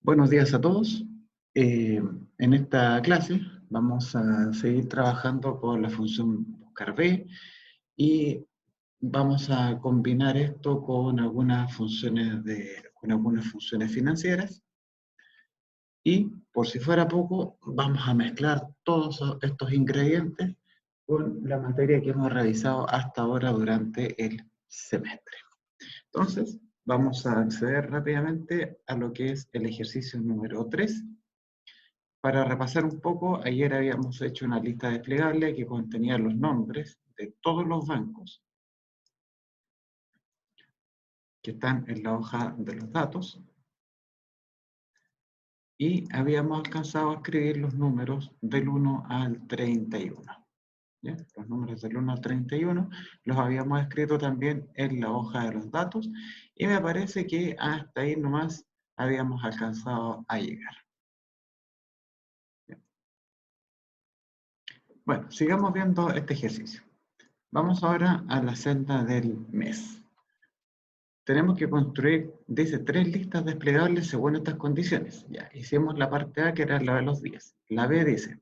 Buenos días a todos. En esta clase vamos a seguir trabajando con la función buscar B y vamos a combinar esto con algunas funciones financieras y, por si fuera poco, vamos a mezclar todos estos ingredientes con la materia que hemos revisado hasta ahora durante el semestre. Entonces, vamos a acceder rápidamente a lo que es el ejercicio número 3. Para repasar un poco, ayer habíamos hecho una lista desplegable que contenía los nombres de todos los bancos que están en la hoja de los datos y habíamos alcanzado a escribir los números del 1 al 31. ¿Ya? Los números del 1 al 31 los habíamos escrito también en la hoja de los datos y me parece que hasta ahí nomás habíamos alcanzado a llegar. Bueno, sigamos viendo este ejercicio. Vamos ahora a la celda del mes. Tenemos que construir, dice, 3 listas desplegables según estas condiciones. Ya, hicimos la parte A, que era la de los días. La B dice,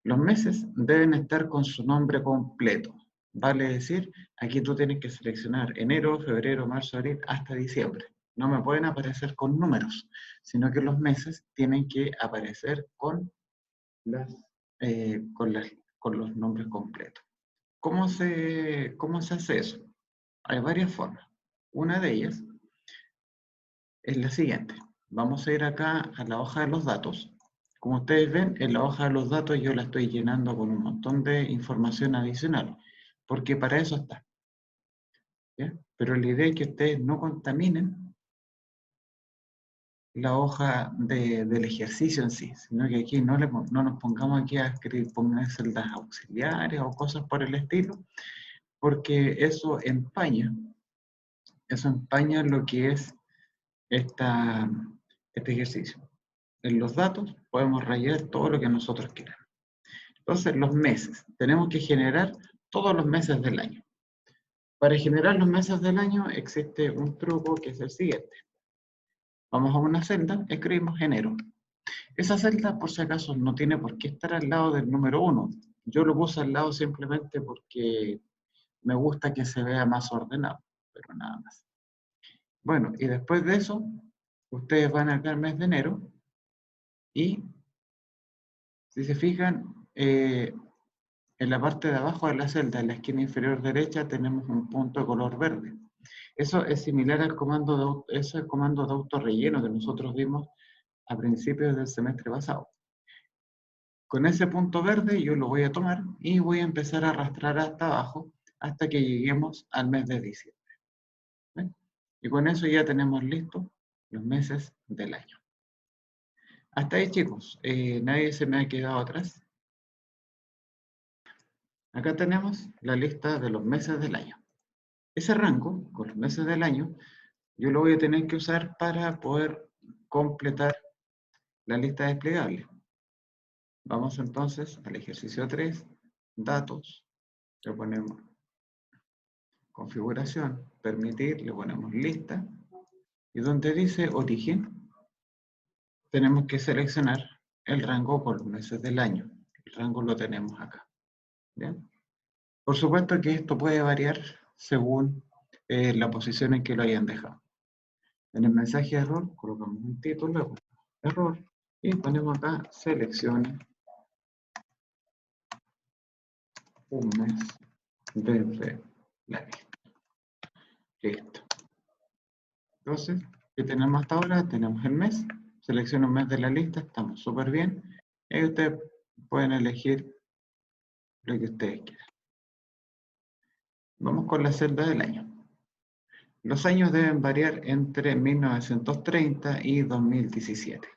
los meses deben estar con su nombre completo. Vale decir, aquí tú tienes que seleccionar enero, febrero, marzo, abril, hasta diciembre. No me pueden aparecer con números, sino que los meses tienen que aparecer con los nombres completos. ¿Cómo se hace eso? Hay varias formas. Una de ellas es la siguiente. Vamos a ir acá a la hoja de los datos. Como ustedes ven, en la hoja de los datos yo la estoy llenando con un montón de información adicional, porque para eso está. ¿Ya? Pero la idea es que ustedes no contaminen la hoja del ejercicio en sí, sino que aquí no nos pongamos aquí a escribir, poner celdas auxiliares o cosas por el estilo, porque eso empaña lo que es este ejercicio. En los datos podemos rayar todo lo que nosotros queramos. Entonces, los meses. Tenemos que generar todos los meses del año. Para generar los meses del año existe un truco que es el siguiente. Vamos a una celda, escribimos enero. Esa celda, por si acaso, no tiene por qué estar al lado del número 1. Yo lo puse al lado simplemente porque me gusta que se vea más ordenado, pero nada más. Bueno, y después de eso, ustedes van acá al mes de enero y, si se fijan, en la parte de abajo de la celda, en la esquina inferior derecha, tenemos un punto de color verde. Eso es similar al comando de autorrelleno que nosotros vimos a principios del semestre pasado. Con ese punto verde yo lo voy a tomar y voy a empezar a arrastrar hasta abajo hasta que lleguemos al mes de diciembre. ¿Ven? Y con eso ya tenemos listos los meses del año. Hasta ahí, chicos, nadie se me ha quedado atrás. Acá tenemos la lista de los meses del año. Ese rango, con los meses del año, yo lo voy a tener que usar para poder completar la lista desplegable. Vamos entonces al ejercicio 3, datos, le ponemos configuración, permitir, le ponemos lista, y donde dice origen, tenemos que seleccionar el rango con los meses del año. El rango lo tenemos acá. ¿Bien? Por supuesto que esto puede variar según la posición en que lo hayan dejado. En el mensaje de error colocamos un título, error, y ponemos acá seleccione un mes desde la lista. Listo. Entonces, ¿qué tenemos hasta ahora? Tenemos el mes, selecciono un mes de la lista, estamos súper bien. Y ustedes pueden elegir lo que ustedes quieran. Vamos con la celda del año. Los años deben variar entre 1930 y 2017.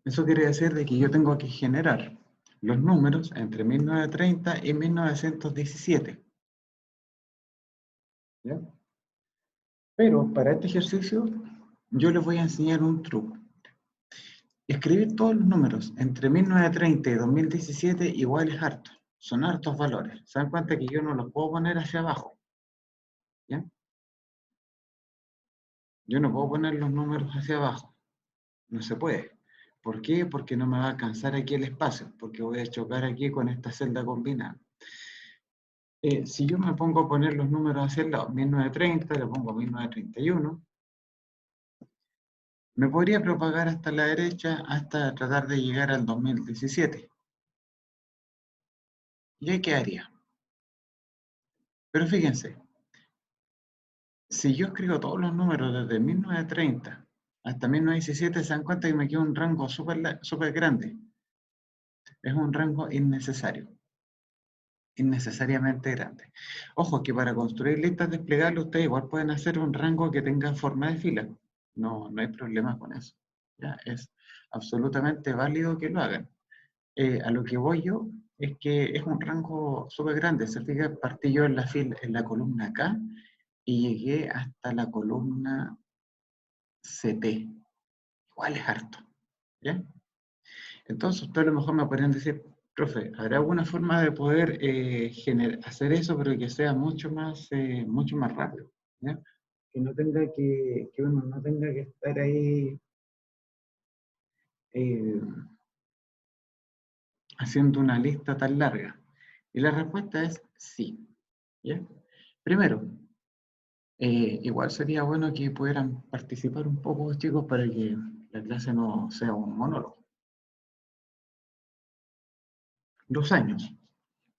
Eso quiere decir de que yo tengo que generar los números entre 1930 y 1917. ¿Ya? Pero para este ejercicio yo les voy a enseñar un truco. Escribir todos los números entre 1930 y 2017 igual es harto. Son hartos valores. ¿Se dan cuenta que yo no los puedo poner hacia abajo? ¿Ya? Yo no puedo poner los números hacia abajo. No se puede. ¿Por qué? Porque no me va a alcanzar aquí el espacio, porque voy a chocar aquí con esta celda combinada. Si yo me pongo a poner los números hacia el lado, 1930, le pongo 1931, me podría propagar hasta la derecha hasta tratar de llegar al 2017. ¿Y ahí qué haría? Pero fíjense, si yo escribo todos los números desde 1930 hasta 1917, se dan cuenta que me queda un rango súper grande. Es un rango innecesariamente grande. Ojo, que para construir listas desplegables ustedes igual pueden hacer un rango que tenga forma de fila. No, no hay problema con eso. ¿Ya? Es absolutamente válido que lo hagan. A lo que voy yo es que es un rango súper grande. Se fija, partí yo en la columna acá y llegué hasta la columna CT. Igual es harto. ¿Ya? Entonces, ustedes a lo mejor me podrían decir, profe, ¿habrá alguna forma de poder hacer eso, pero que sea mucho más rápido? ¿Ya? Que no tenga que uno no tenga que estar ahí eh, haciendo una lista tan larga. Y la respuesta es sí. ¿Ya? Primero, igual sería bueno que pudieran participar un poco, chicos, para que la clase no sea un monólogo. Los años.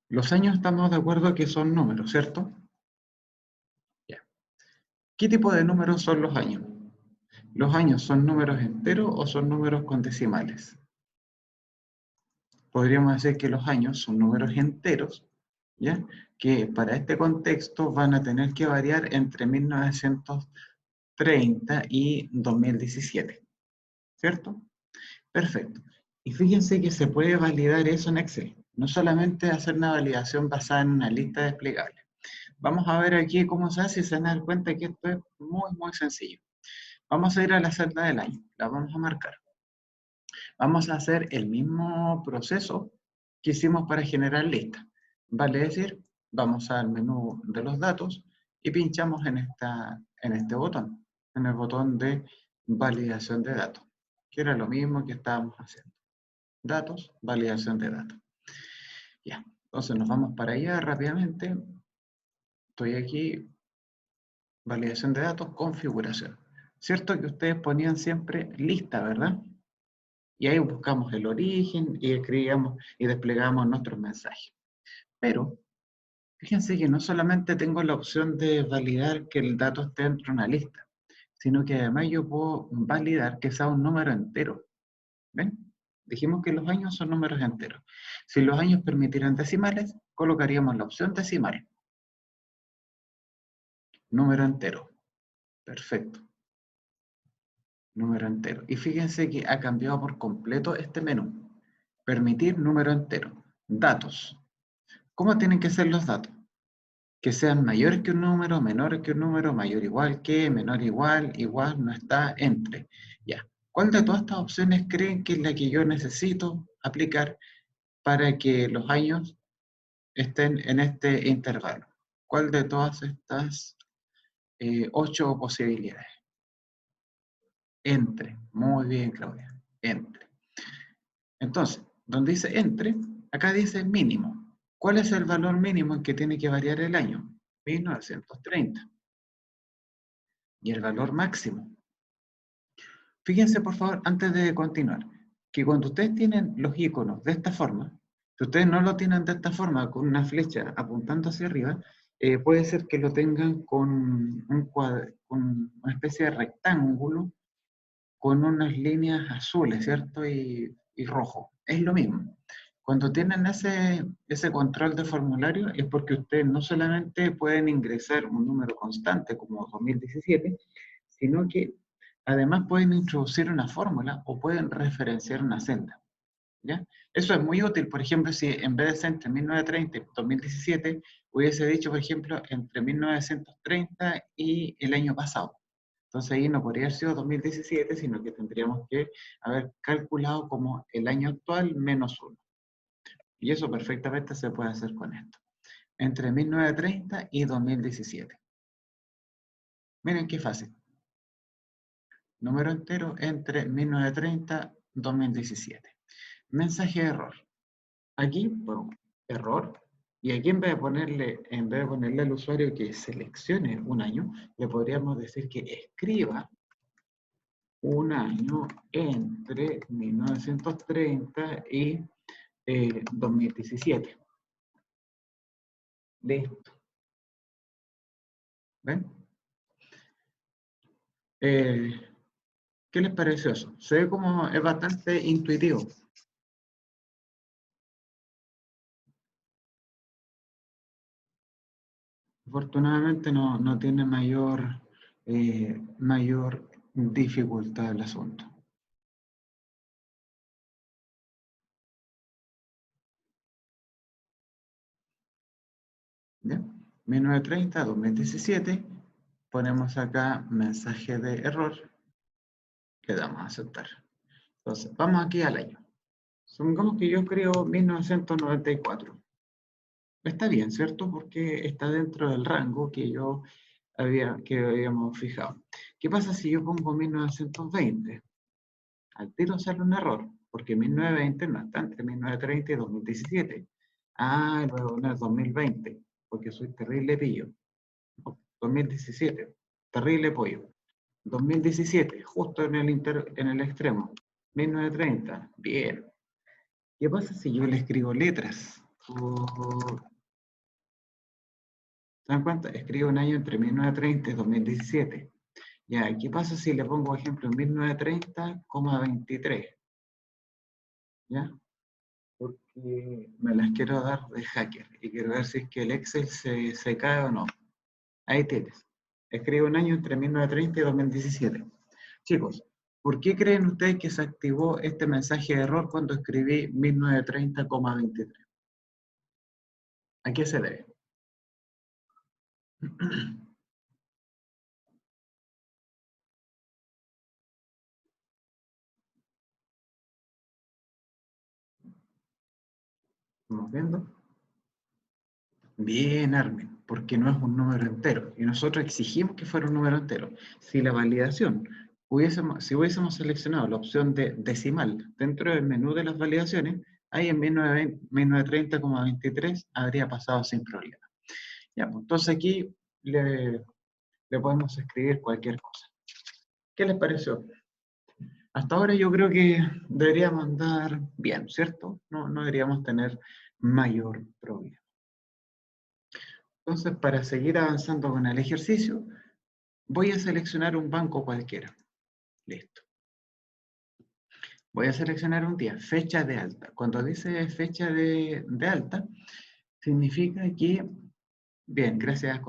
Los años estamos de acuerdo que son números, ¿cierto? Ya. ¿Qué tipo de números son los años? ¿Los años son números enteros o son números con decimales? Podríamos decir que los años son números enteros, ¿ya? Que para este contexto van a tener que variar entre 1930 y 2017, ¿cierto? Perfecto. Y fíjense que se puede validar eso en Excel, no solamente hacer una validación basada en una lista desplegable. Vamos a ver aquí cómo se hace y se van a dar cuenta que esto es muy sencillo. Vamos a ir a la celda del año, la vamos a marcar. Vamos a hacer el mismo proceso que hicimos para generar lista. Vale decir, vamos al menú de los datos y pinchamos en este botón, en el botón de validación de datos, que era lo mismo que estábamos haciendo. Datos, validación de datos. Ya, entonces nos vamos para allá rápidamente. Estoy aquí, validación de datos, configuración. Cierto que ustedes ponían siempre lista, ¿verdad? Y ahí buscamos el origen y escribíamos y desplegamos nuestros mensajes. Pero fíjense que no solamente tengo la opción de validar que el dato esté dentro de una lista, sino que además yo puedo validar que sea un número entero. ¿Ven? Dijimos que los años son números enteros. Si los años permitieran decimales, colocaríamos la opción decimal. Número entero. Perfecto. Número entero. Y fíjense que ha cambiado por completo este menú. Permitir número entero. Datos. ¿Cómo tienen que ser los datos? Que sean mayores que un número, menores que un número, mayor igual que, menor igual, igual, no está, entre. Ya. ¿Cuál de todas estas opciones creen que es la que yo necesito aplicar para que los años estén en este intervalo? ¿Cuál de todas estas 8 posibilidades? Entre. Muy bien, Claudia. Entre. Entonces, donde dice entre, acá dice mínimo. ¿Cuál es el valor mínimo en que tiene que variar el año? 1930. Y el valor máximo. Fíjense, por favor, antes de continuar, que cuando ustedes tienen los iconos de esta forma, si ustedes no lo tienen de esta forma, con una flecha apuntando hacia arriba, puede ser que lo tengan con una especie de rectángulo con unas líneas azules, ¿cierto? Y rojo. Es lo mismo. Cuando tienen ese control de formulario es porque ustedes no solamente pueden ingresar un número constante como 2017, sino que además pueden introducir una fórmula o pueden referenciar una celda. ¿Ya? Eso es muy útil, por ejemplo, si en vez de ser entre 1930 y 2017, hubiese dicho, por ejemplo, entre 1930 y el año pasado. Entonces ahí no podría haber sido 2017, sino que tendríamos que haber calculado como el año actual menos 1. Y eso perfectamente se puede hacer con esto. Entre 1930 y 2017. Miren qué fácil. Número entero entre 1930 y 2017. Mensaje de error. Aquí pongo error. Y aquí en vez de ponerle al usuario que seleccione un año, le podríamos decir que escriba un año entre 1930 y 2017. Listo. ¿Ven? ¿Qué les pareció eso? Se ve como es bastante intuitivo. Afortunadamente no tiene mayor dificultad el asunto. ¿Ya? 1930, 2017, ponemos acá mensaje de error, le damos a aceptar. Entonces, vamos aquí al año. Supongamos que yo creo 1994. Está bien, ¿cierto? Porque está dentro del rango que habíamos fijado. ¿Qué pasa si yo pongo 1920? Al tiro sale un error, porque 1920 no está entre 1930 y 2017. Ah, luego no es 2020, porque soy terrible pillo. 2017, terrible pollo. 2017, justo en el extremo. 1930, bien. ¿Qué pasa si yo le escribo letras? ¿Se dan cuenta? Escribo un año entre 1930 y 2017. Ya, ¿qué pasa si le pongo ejemplo en 1930,23? ¿Ya? Porque me las quiero dar de hacker y quiero ver si es que el Excel se cae o no. Ahí tienes. Escribo un año entre 1930 y 2017. Chicos, ¿por qué creen ustedes que se activó este mensaje de error cuando escribí 1930,23? ¿A qué se debe? ¿Estamos viendo? Bien, Armin, porque no es un número entero y nosotros exigimos que fuera un número entero. Si la validación si hubiésemos seleccionado la opción de decimal dentro del menú de las validaciones, ahí en 1930,23 habría pasado sin problema. Ya, pues, entonces aquí le podemos escribir cualquier cosa. ¿Qué les pareció? Hasta ahora yo creo que deberíamos andar bien, ¿cierto? No deberíamos tener mayor problema. Entonces, para seguir avanzando con el ejercicio, voy a seleccionar un banco cualquiera. Listo. Voy a seleccionar un día, fecha de alta. Cuando dice fecha de alta, significa que, bien, gracias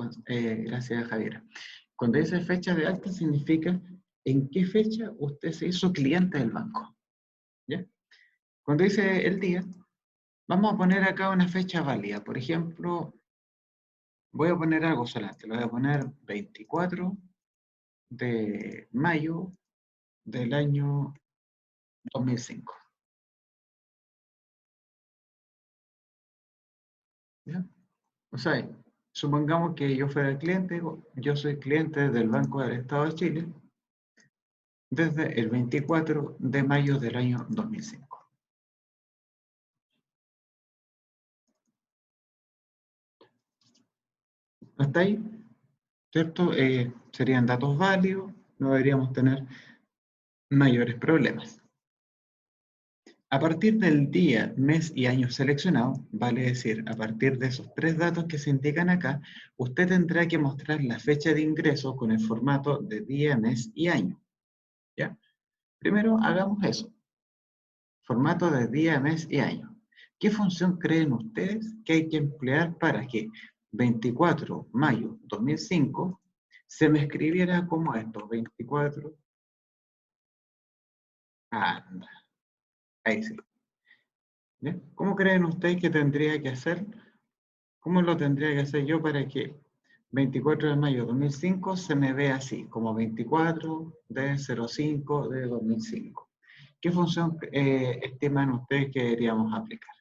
Javiera. Cuando dice fecha de alta, significa en qué fecha usted se hizo cliente del banco. ¿Ya? Cuando dice el día, vamos a poner acá una fecha válida. Por ejemplo, voy a poner algo solamente. Lo voy a poner 24 de mayo del año 2005. ¿Ya? O sea, supongamos que yo fuera el cliente, yo soy cliente del Banco del Estado de Chile desde el 24 de mayo del año 2005. Hasta ahí, ¿cierto? Serían datos válidos, no deberíamos tener mayores problemas. A partir del día, mes y año seleccionado, vale decir, a partir de esos tres datos que se indican acá, usted tendrá que mostrar la fecha de ingreso con el formato de día, mes y año. ¿Ya? Primero hagamos eso. Formato de día, mes y año. ¿Qué función creen ustedes que hay que emplear para que 24 de mayo 2005 se me escribiera como esto? 24, anda, ahí sí. ¿Ya? ¿Cómo creen ustedes que tendría que hacer? ¿Cómo lo tendría que hacer yo para que 24 de mayo de 2005 se me vea así, como 24 de 05 de 2005? ¿Qué función estiman ustedes que deberíamos aplicar?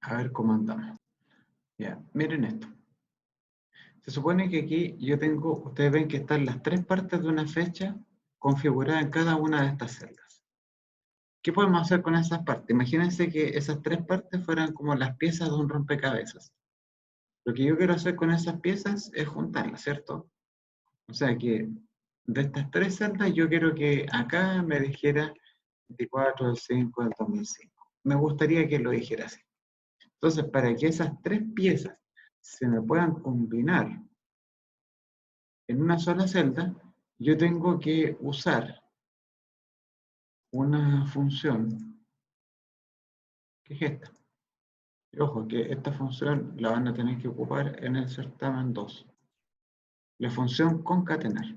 A ver cómo andamos. Ya, miren esto. Se supone que aquí yo tengo, ustedes ven que están las tres partes de una fecha configuradas en cada una de estas celdas. ¿Qué podemos hacer con esas partes? Imagínense que esas tres partes fueran como las piezas de un rompecabezas. Lo que yo quiero hacer con esas piezas es juntarlas, ¿cierto? O sea que de estas tres celdas yo quiero que acá me dijera 24 del 5 del 2005. Me gustaría que lo dijera así. Entonces, para que esas tres piezas se me puedan combinar en una sola celda, yo tengo que usar una función que es esta. Y ojo, que esta función la van a tener que ocupar en el certamen 2. La función concatenar.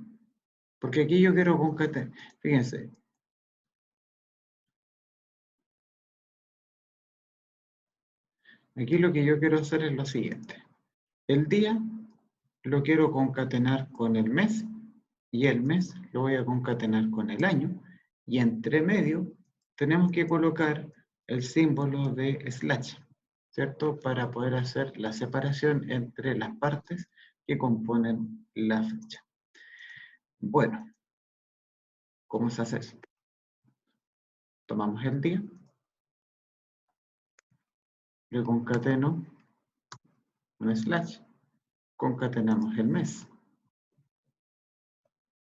Porque aquí yo quiero concatenar. Fíjense. Aquí lo que yo quiero hacer es lo siguiente. El día lo quiero concatenar con el mes y el mes lo voy a concatenar con el año y entre medio tenemos que colocar el símbolo de slash, ¿cierto? Para poder hacer la separación entre las partes que componen la fecha. Bueno, ¿cómo se hace eso? Tomamos el día, le concateno un slash, concatenamos el mes,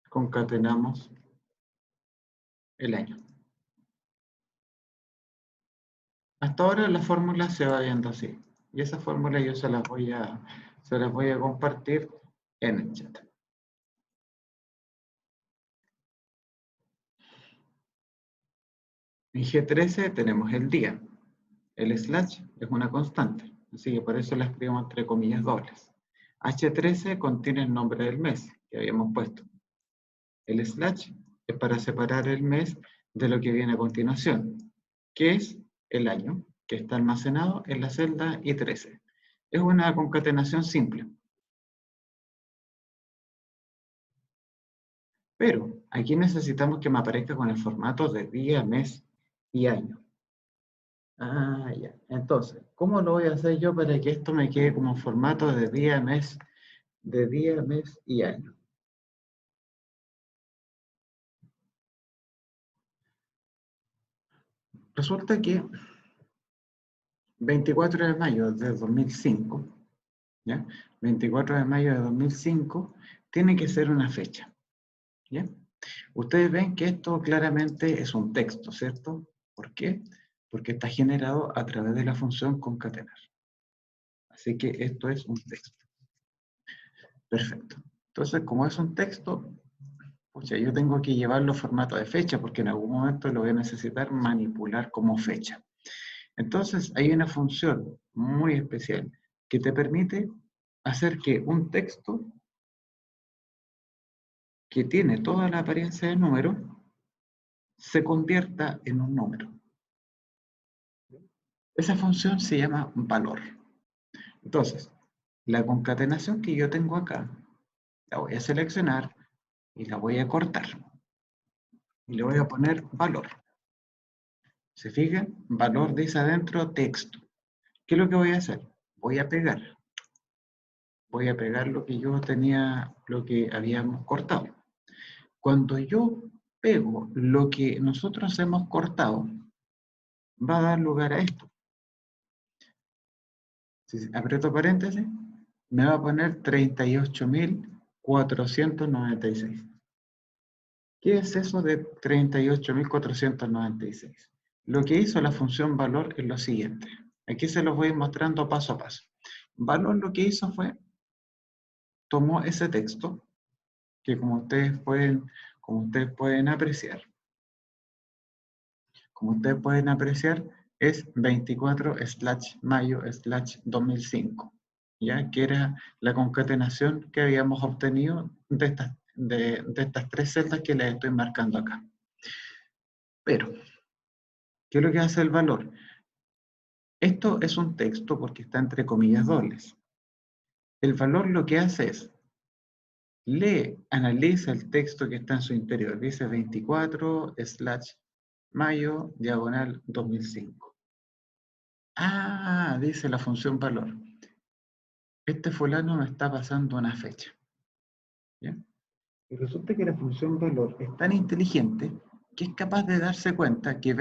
concatenamos el año. Hasta ahora la fórmula se va viendo así. Y esa fórmula yo se las voy a compartir en el chat. En G13 tenemos el día. El slash es una constante, así que por eso la escribimos entre comillas dobles. H13 contiene el nombre del mes que habíamos puesto. El slash es para separar el mes de lo que viene a continuación, que es el año, que está almacenado en la celda I13. Es una concatenación simple. Pero aquí necesitamos que me aparezca con el formato de día, mes y año. Ah, ya. Entonces, ¿cómo lo voy a hacer yo para que esto me quede como formato de día, mes y año? Resulta que 24 de mayo de 2005, ¿ya? 24 de mayo de 2005 tiene que ser una fecha, ¿ya? Ustedes ven que esto claramente es un texto, ¿cierto? ¿Por qué? Porque está generado a través de la función concatenar. Así que esto es un texto. Perfecto. Entonces, como es un texto, pucha, yo tengo que llevarlo a formato de fecha porque en algún momento lo voy a necesitar manipular como fecha. Entonces, hay una función muy especial que te permite hacer que un texto que tiene toda la apariencia de número se convierta en un número. Esa función se llama valor. Entonces, la concatenación que yo tengo acá, la voy a seleccionar y la voy a cortar. Y le voy a poner valor. ¿Se fijan? Valor dice adentro texto. ¿Qué es lo que voy a hacer? Voy a pegar. Voy a pegar lo que yo tenía, lo que habíamos cortado. Cuando yo pego lo que nosotros hemos cortado, va a dar lugar a esto. Si aprieto paréntesis, me va a poner 38.496. ¿Qué es eso de 38.496? Lo que hizo la función valor es lo siguiente. Aquí se los voy mostrando paso a paso. Valor lo que hizo fue, tomó ese texto, que como ustedes pueden apreciar, es 24/mayo/2005, ¿ya? Que era la concatenación que habíamos obtenido de estas tres celdas que les estoy marcando acá. Pero, ¿qué es lo que hace el valor? Esto es un texto porque está entre comillas dobles. El valor lo que hace es, analiza el texto que está en su interior. Dice 24/mayo/2005. Ah, dice la función valor. Este fulano me está pasando una fecha. ¿Ya? Y resulta que la función valor es tan inteligente que es capaz de darse cuenta que,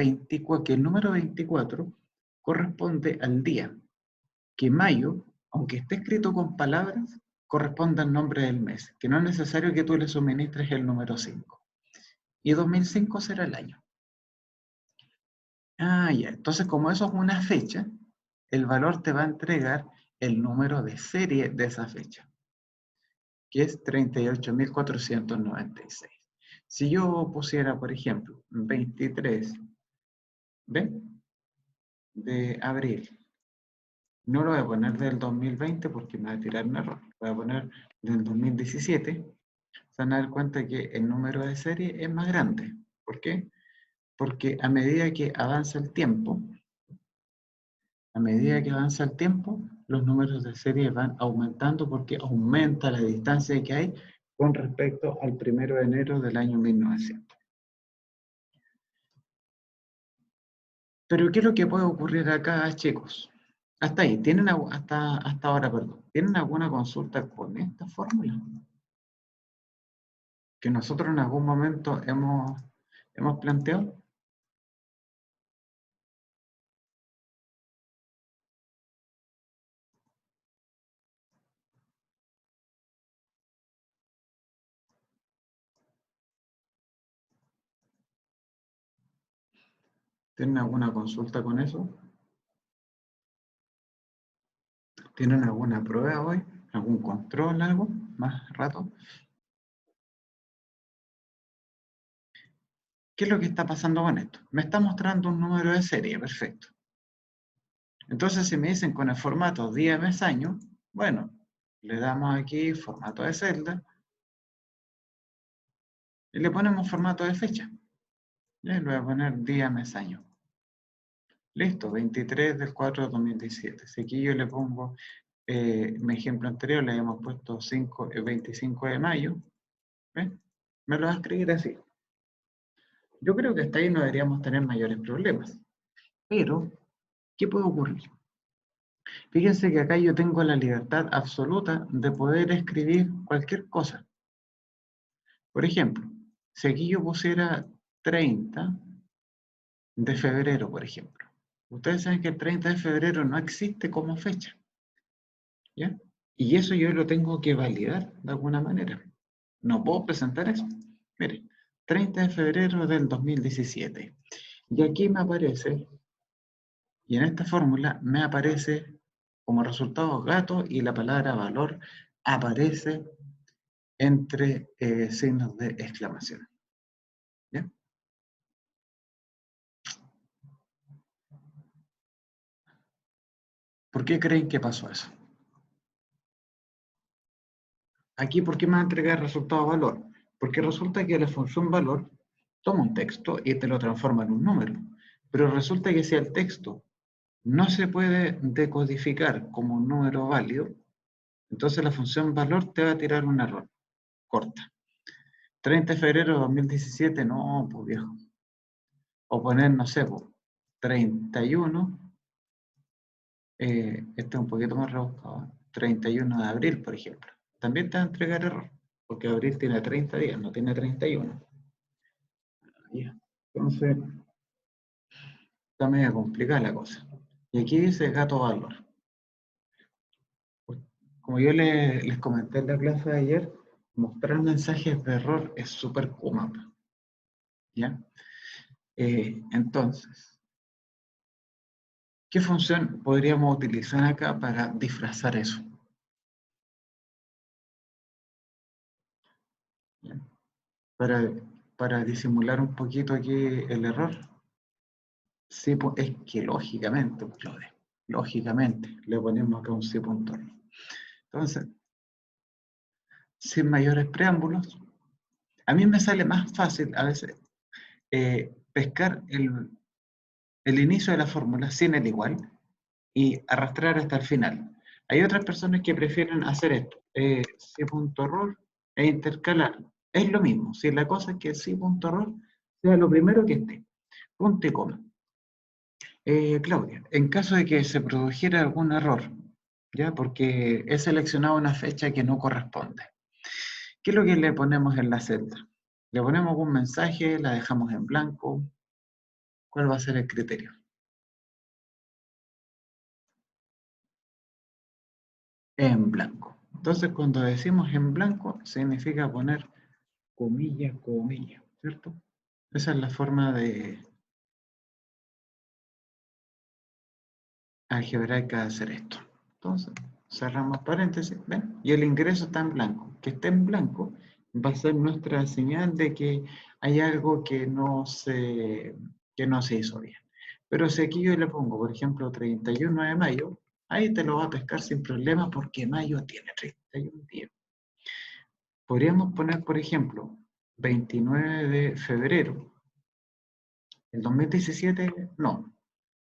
que el número 24 corresponde al día, que mayo, aunque esté escrito con palabras, corresponde al nombre del mes, que no es necesario que tú le suministres el número 5. Y 2005 será el año. Ah, ya. Entonces, como eso es una fecha, el valor te va a entregar el número de serie de esa fecha, que es 38.496. Si yo pusiera, por ejemplo, 23, ¿ve? De abril, no lo voy a poner del 2020 porque me va a tirar un error. Voy a poner del 2017. Se van a dar cuenta que el número de serie es más grande. ¿Por qué? Porque a medida que avanza el tiempo, los números de serie van aumentando porque aumenta la distancia que hay con respecto al 1 de enero del año 1900. Pero ¿qué es lo que puede ocurrir acá, chicos? Hasta ahí, hasta ahora, perdón. ¿Tienen alguna consulta con esta fórmula? Que nosotros en algún momento hemos planteado. ¿Tienen alguna consulta con eso? ¿Tienen alguna prueba hoy? ¿Algún control, algo? ¿Más rato? ¿Qué es lo que está pasando con esto? Me está mostrando un número de serie, perfecto. Entonces, si me dicen con el formato día, mes, año, bueno, le damos aquí formato de celda y le ponemos formato de fecha. Le voy a poner día, mes, año. Listo, 23 del 4 de 2017. Si aquí yo le pongo mi ejemplo anterior, le habíamos puesto 25 de mayo, ¿ves? Me lo va a escribir así. Yo creo que hasta ahí no deberíamos tener mayores problemas. Pero, ¿qué puede ocurrir? Fíjense que acá yo tengo la libertad absoluta de poder escribir cualquier cosa. Por ejemplo, si aquí yo pusiera 30 de febrero, por ejemplo. Ustedes saben que el 30 de febrero no existe como fecha, ¿ya? Y eso yo lo tengo que validar de alguna manera. No puedo presentar eso. Mire, 30 de febrero del 2017. Y aquí me aparece, y en esta fórmula me aparece como resultado gato y la palabra valor aparece entre signos de exclamación. ¿Ya? ¿Por qué creen que pasó eso? Aquí, ¿por qué me va a entregar resultado valor? Porque resulta que la función valor toma un texto y te lo transforma en un número. Pero resulta que si el texto no se puede decodificar como un número válido, entonces la función valor te va a tirar un error. Corta. 30 de febrero de 2017, no, pues viejo. O poner, no sé, pues, 31, este es un poquito más rebuscado, 31 de abril, por ejemplo. También te va a entregar error, porque abril tiene 30 días, no tiene 31. Ya. Entonces, está medio complicada la cosa. Y aquí dice gato valor. Como yo les comenté en la clase de ayer, mostrar mensajes de error es súper cómodo. ¿Ya? Entonces, ¿qué función podríamos utilizar acá para disfrazar eso? ¿Ya? Para, para disimular un poquito aquí el error. Sí, pues, es que lógicamente, pues, lógicamente, le ponemos acá un sí punto. Entonces, sin mayores preámbulos, a mí me sale más fácil a veces pescar el inicio de la fórmula sin el igual y arrastrar hasta el final. Hay otras personas que prefieren hacer esto, C.error e intercalar. Es lo mismo, si la cosa es que C.error sea lo primero que esté, punto y coma. Claudia, en caso de que se produjera algún error, ¿ya? Porque he seleccionado una fecha que no corresponde. ¿Qué es lo que le ponemos en la celda? ¿Le ponemos un mensaje? ¿La dejamos en blanco? ¿Cuál va a ser el criterio? En blanco. Entonces, cuando decimos en blanco, significa poner comillas, comillas, ¿cierto? Esa es la forma de algebraica de hacer esto. Entonces, cerramos paréntesis, ¿ven? Y el ingreso está en blanco. Que esté en blanco va a ser nuestra señal de que hay algo que no se hizo bien. Pero si aquí yo le pongo, por ejemplo, 31 de mayo, ahí te lo va a pescar sin problema porque mayo tiene 31 días. Podríamos poner, por ejemplo, 29 de febrero. El 2017 no,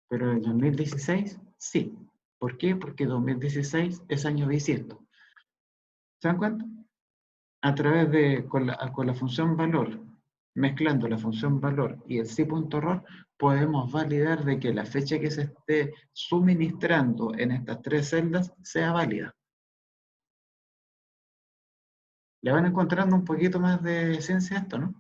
pero el 2016 sí. ¿Por qué? Porque 2016 es año bisiesto. ¿Se dan cuenta? A través de, con la función valor, mezclando la función valor y el sí.error, podemos validar de que la fecha que se esté suministrando en estas tres celdas sea válida. Le van encontrando un poquito más de ciencia a esto, ¿no?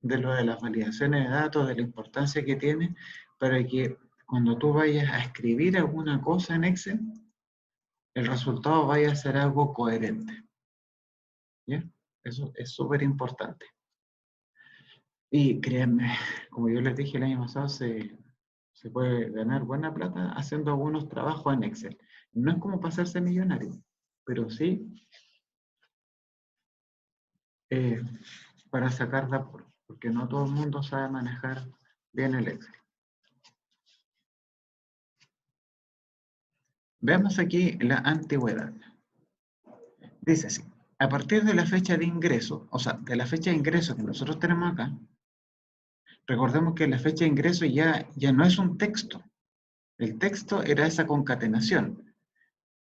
De lo de las validaciones de datos, de la importancia que tiene, para que cuando tú vayas a escribir alguna cosa en Excel, el resultado vaya a ser algo coherente. ¿Ya? Eso es súper importante. Y créanme, como yo les dije el año pasado, se puede ganar buena plata haciendo algunos trabajos en Excel. No es como pasarse millonario, pero sí eh, para sacar de apuro, porque no todo el mundo sabe manejar bien el Excel. Veamos aquí la antigüedad. Dice así, a partir de la fecha de ingreso, o sea, de la fecha de ingreso que nosotros tenemos acá, recordemos que la fecha de ingreso ya no es un texto. El texto era esa concatenación,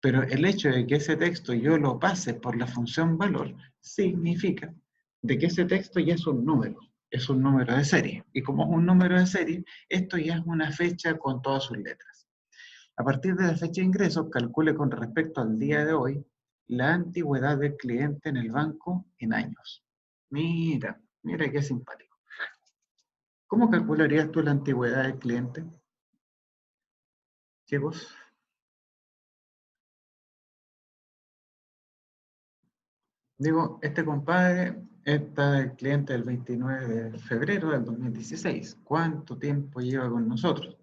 pero el hecho de que ese texto yo lo pase por la función valor significa de que ese texto ya es un número de serie. Y como es un número de serie, esto ya es una fecha con todas sus letras. A partir de la fecha de ingreso, calcule con respecto al día de hoy la antigüedad del cliente en el banco en años. Mira, mira qué simpático. ¿Cómo calcularías tú la antigüedad del cliente, chicos? Digo, este compadre está el cliente del 29 de febrero del 2016. ¿Cuánto tiempo lleva con nosotros?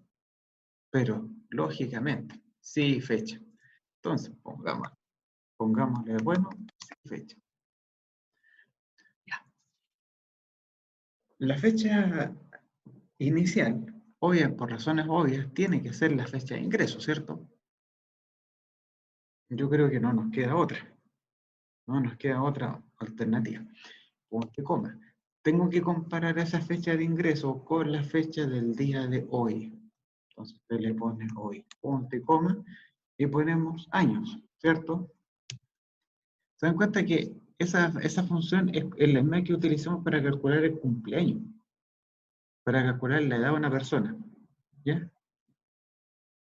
Pero, lógicamente, sí fecha. Entonces, pongámosle, bueno, sí fecha. Ya. La fecha inicial, obvia, por razones obvias, tiene que ser la fecha de ingreso, ¿cierto? Yo creo que no nos queda otra. No nos queda otra alternativa. Punto y coma. Tengo que comparar esa fecha de ingreso con la fecha del día de hoy. Entonces usted le pone hoy, punto y coma, y ponemos años, ¿cierto? ¿Se dan cuenta que esa función es la misma que utilizamos para calcular el cumpleaños, para calcular la edad de una persona? ¿Ya?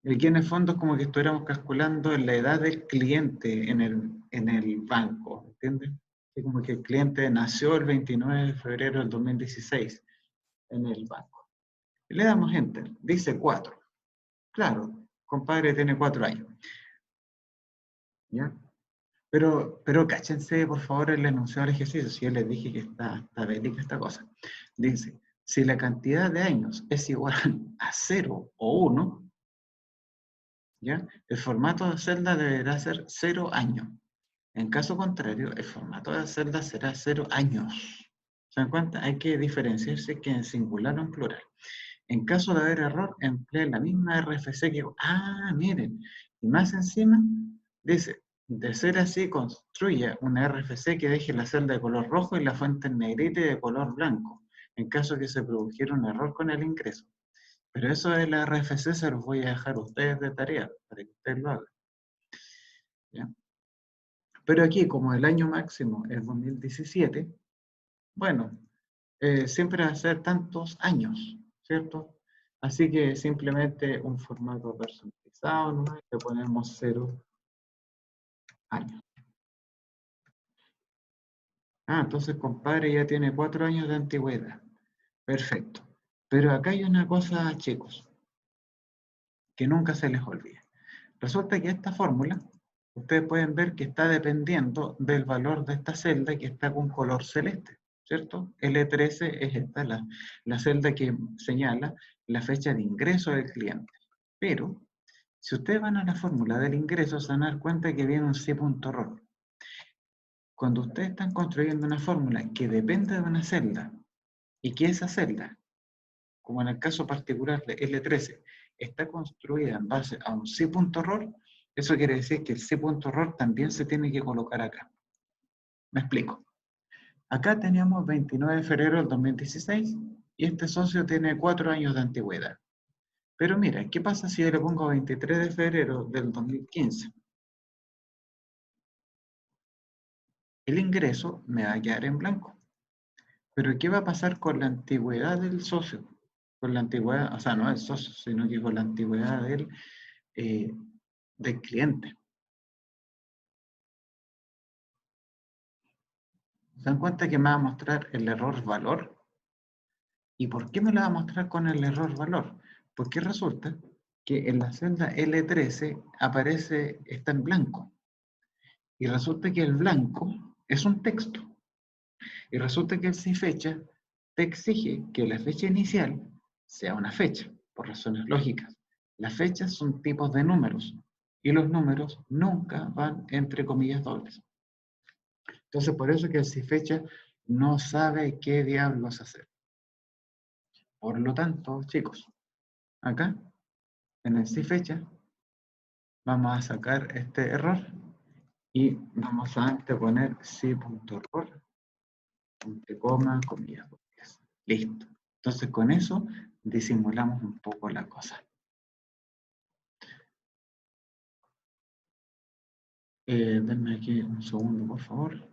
Y aquí en el fondo es como que estuviéramos calculando la edad del cliente en el banco, ¿entiendes? Es como que el cliente nació el 29 de febrero del 2016 en el banco. Y le damos Enter, dice 4. Claro, compadre tiene 4 años. ¿Ya? Pero cáchense, por favor, el enunciado del ejercicio. Si yo les dije que está bélica esta cosa. Dice, si la cantidad de años es igual a 0 o 1, ¿ya? El formato de celda deberá ser 0 años. En caso contrario, el formato de celda será 0 años. ¿Se dan cuenta? Hay que diferenciarse que en singular o en plural. En caso de haber error, emplea la misma RFC que... Ah, miren. Y más encima, dice, de ser así, construya una RFC que deje la celda de color rojo y la fuente en negrita y de color blanco, en caso que se produjera un error con el ingreso. Pero eso de la RFC se los voy a dejar a ustedes de tarea, para que ustedes lo hagan. ¿Ya? Pero aquí, como el año máximo es 2017, bueno, siempre va a ser tantos años, ¿cierto? Así que simplemente un formato personalizado, ¿no? Le ponemos 0 años. Ah, entonces compadre ya tiene 4 años de antigüedad. Perfecto. Pero acá hay una cosa, chicos, que nunca se les olvide. Resulta que esta fórmula, ustedes pueden ver que está dependiendo del valor de esta celda que está con color celeste, ¿cierto? L13 es esta, la celda que señala la fecha de ingreso del cliente. Pero, si ustedes van a la fórmula del ingreso, se van a dar cuenta que viene un C.error. Cuando ustedes están construyendo una fórmula que depende de una celda, y que esa celda, como en el caso particular de L13, está construida en base a un C.error, eso quiere decir que el C.error también se tiene que colocar acá. Me explico. Acá teníamos 29 de febrero del 2016 y este socio tiene 4 años de antigüedad. Pero mira, ¿qué pasa si yo le pongo 23 de febrero del 2015? El ingreso me va a quedar en blanco. Pero ¿qué va a pasar con la antigüedad del socio? Con la antigüedad, o sea, no del socio, sino que con la antigüedad eh, del cliente. ¿Se dan cuenta que me va a mostrar el error valor? ¿Y por qué me lo va a mostrar con el error valor? Porque resulta que en la celda L13 aparece, está en blanco. Y resulta que el blanco es un texto. Y resulta que el fecha te exige que la fecha inicial sea una fecha, por razones lógicas. Las fechas son tipos de números y los números nunca van entre comillas dobles. Entonces, por eso que el fecha no sabe qué diablos hacer. Por lo tanto, chicos, acá en el fecha vamos a sacar este error y vamos a anteponer si.error, entre coma, comillas dobles. Listo. Entonces con eso disimulamos un poco la cosa. Denme aquí un segundo, por favor.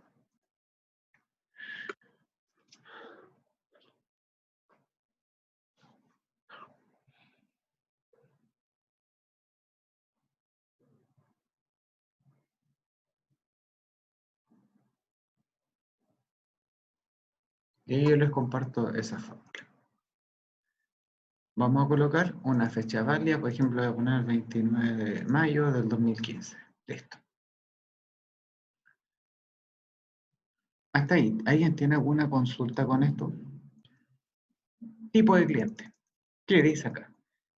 Y yo les comparto esa fórmula. Vamos a colocar una fecha válida, por ejemplo, voy a poner el 29 de mayo del 2015. Listo. Hasta ahí. ¿Alguien tiene alguna consulta con esto? Tipo de cliente. ¿Qué dice acá?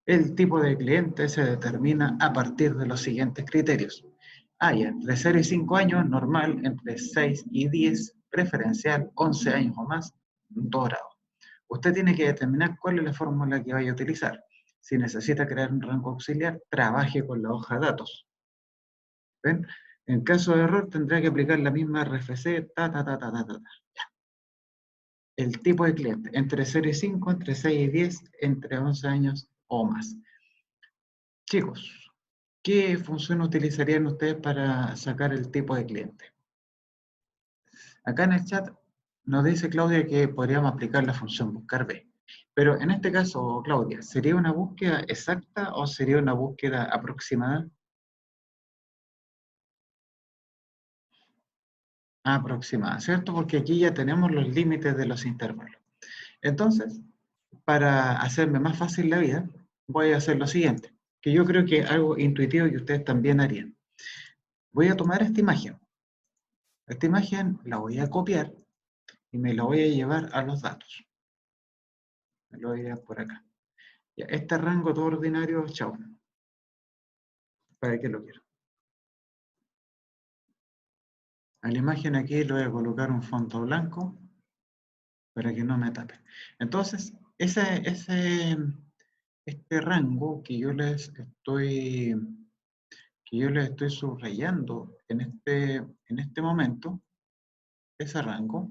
El tipo de cliente se determina a partir de los siguientes criterios. Hay entre 0 y 5 años, normal, entre 6 y 10, preferencial, 11 años o más, dorado. Usted tiene que determinar cuál es la fórmula que vaya a utilizar. Si necesita crear un rango auxiliar, trabaje con la hoja de datos. ¿Ven? En caso de error, tendrá que aplicar la misma RFC, El tipo de cliente, entre 0 y 5, entre 6 y 10, entre 11 años o más. Chicos, ¿qué función utilizarían ustedes para sacar el tipo de cliente? Acá en el chat nos dice Claudia que podríamos aplicar la función buscar B. Pero en este caso, Claudia, ¿sería una búsqueda exacta o sería una búsqueda aproximada? Aproximada, ¿cierto? Porque aquí ya tenemos los límites de los intervalos. Entonces, para hacerme más fácil la vida, voy a hacer lo siguiente, que yo creo que es algo intuitivo que ustedes también harían. Voy a tomar esta imagen. Esta imagen la voy a copiar y me la voy a llevar a los datos. Me lo voy a llevar por acá. Ya, este rango todo ordinario, chao. ¿Para qué lo quiero? A la imagen aquí le voy a colocar un fondo blanco para que no me tape. Entonces, este rango que yo les estoy subrayando en este momento, ese rango,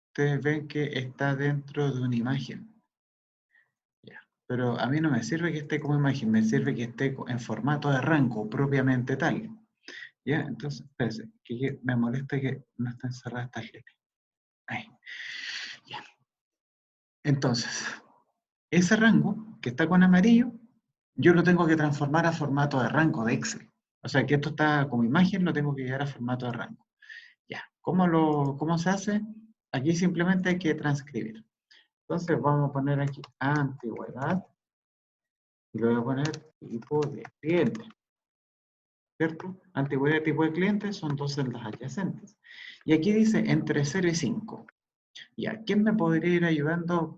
ustedes ven que está dentro de una imagen. Ya. Pero a mí no me sirve que esté como imagen, me sirve que esté en formato de rango propiamente tal. ¿Ya? Entonces, espérense, que me molesta que no estén cerradas estas líneas. Ahí. Ya. Entonces, ese rango que está con amarillo, yo lo tengo que transformar a formato de rango de Excel. O sea que esto está como imagen, lo tengo que llevar a formato de rango. Ya, ¿cómo se hace? Aquí simplemente hay que transcribir. Entonces vamos a poner aquí antigüedad y le voy a poner tipo de cliente. ¿Cierto? Antigüedad y tipo de cliente son dos celdas adyacentes. Y aquí dice entre 0 y 5. Ya, ¿quién me podría ir ayudando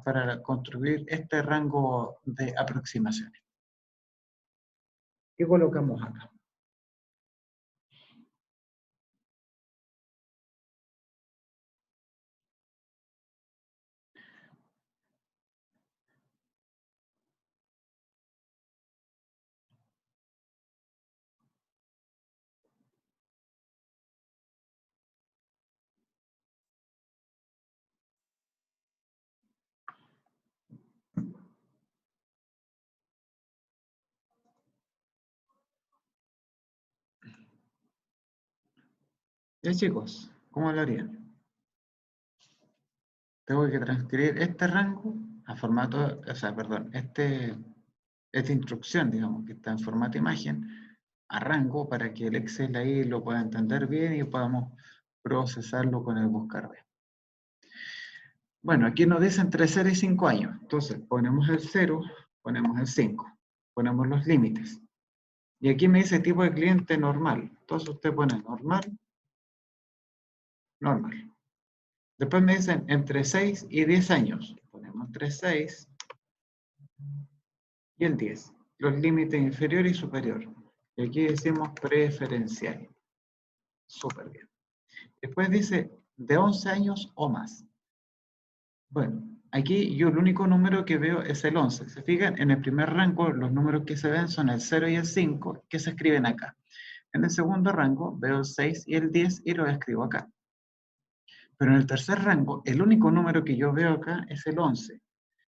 para construir este rango de aproximaciones? ¿Qué colocamos acá? Ya chicos, ¿cómo lo harían? Tengo que transcribir este rango a formato, o sea, perdón, esta instrucción, digamos, que está en formato imagen, a rango para que el Excel ahí lo pueda entender bien y podamos procesarlo con el buscar B. Bueno, aquí nos dice entre 0 y 5 años. Entonces, ponemos el 0, ponemos el 5, ponemos los límites. Y aquí me dice tipo de cliente normal. Entonces usted pone normal, normal. Después me dicen entre 6 y 10 años. Ponemos entre 6 y el 10. Los límites inferior y superior. Y aquí decimos preferencial. Súper bien. Después dice de 11 años o más. Bueno, aquí yo el único número que veo es el 11. ¿Se fijan? En el primer rango los números que se ven son el 0 y el 5 que se escriben acá. En el segundo rango veo el 6 y el 10 y lo escribo acá. Pero en el tercer rango, el único número que yo veo acá es el 11.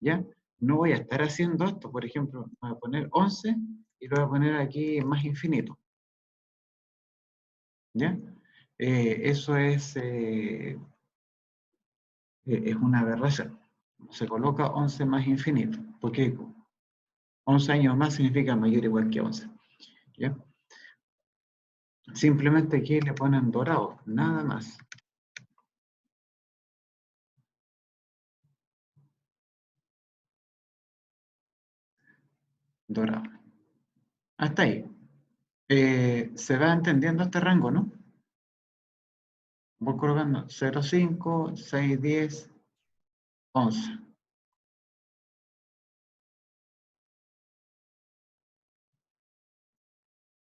¿Ya? No voy a estar haciendo esto, por ejemplo, voy a poner 11 y lo voy a poner aquí más infinito. ¿Ya? Eso es una aberración. Se coloca 11 más infinito, porque 11 años más significa mayor o igual que 11. ¿Ya? Simplemente aquí le ponen dorado, nada más. Dorado. Hasta ahí. Se va entendiendo este rango, ¿no? Voy colocando 0, 5, 6, 10, 11.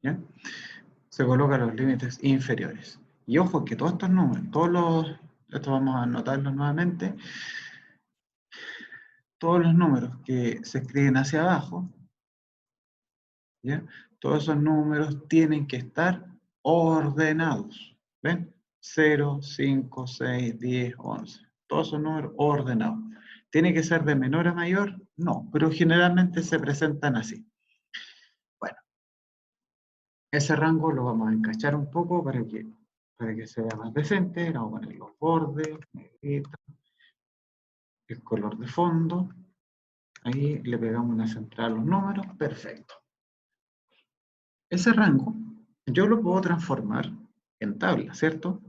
¿Ya? Se colocan los límites inferiores. Y ojo que todos estos números, esto vamos a anotarlo nuevamente, todos los números que se escriben hacia abajo, ¿ya? Todos esos números tienen que estar ordenados. ¿Ven? 0, 5, 6, 10, 11. Todos esos números ordenados. ¿Tiene que ser de menor a mayor? No, pero generalmente se presentan así. Bueno, ese rango lo vamos a encachar un poco para que se vea más decente. Le vamos a poner los bordes, negrita, el color de fondo. Ahí le pegamos una central a los números. Perfecto. Ese rango yo lo puedo transformar en tabla, ¿cierto?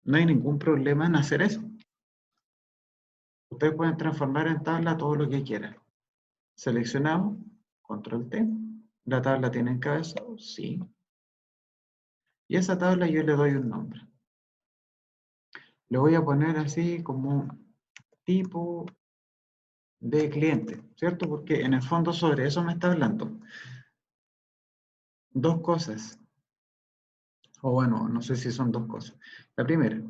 No hay ningún problema en hacer eso. Ustedes pueden transformar en tabla todo lo que quieran. Seleccionamos, control T. ¿La tabla tiene encabezado? Sí. Y esa tabla yo le doy un nombre. Le voy a poner así como tipo de cliente, ¿cierto? Porque en el fondo sobre eso me está hablando. Dos cosas, o bueno, no sé si son dos cosas. La primera,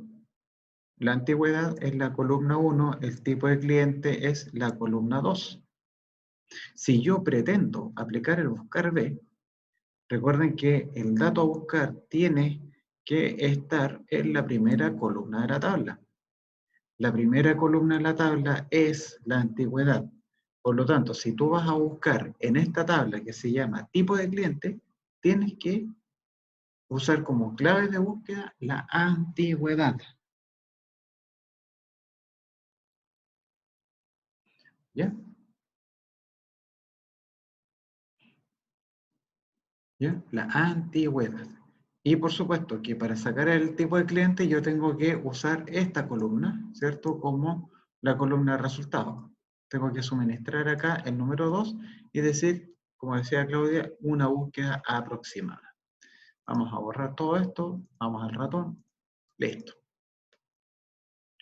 la antigüedad es la columna 1, el tipo de cliente es la columna 2. Si yo pretendo aplicar el buscar B, recuerden que el dato a buscar tiene que estar en la primera columna de la tabla. La primera columna de la tabla es la antigüedad. Por lo tanto, si tú vas a buscar en esta tabla que se llama tipo de cliente, tienes que usar como clave de búsqueda la antigüedad. ¿Ya? ¿ya? La antigüedad. Y por supuesto que para sacar el tipo de cliente yo tengo que usar esta columna, ¿cierto? Como la columna de resultados. Tengo que suministrar acá el número 2 y decir, como decía Claudia, una búsqueda aproximada. Vamos a borrar todo esto, vamos al ratón, listo.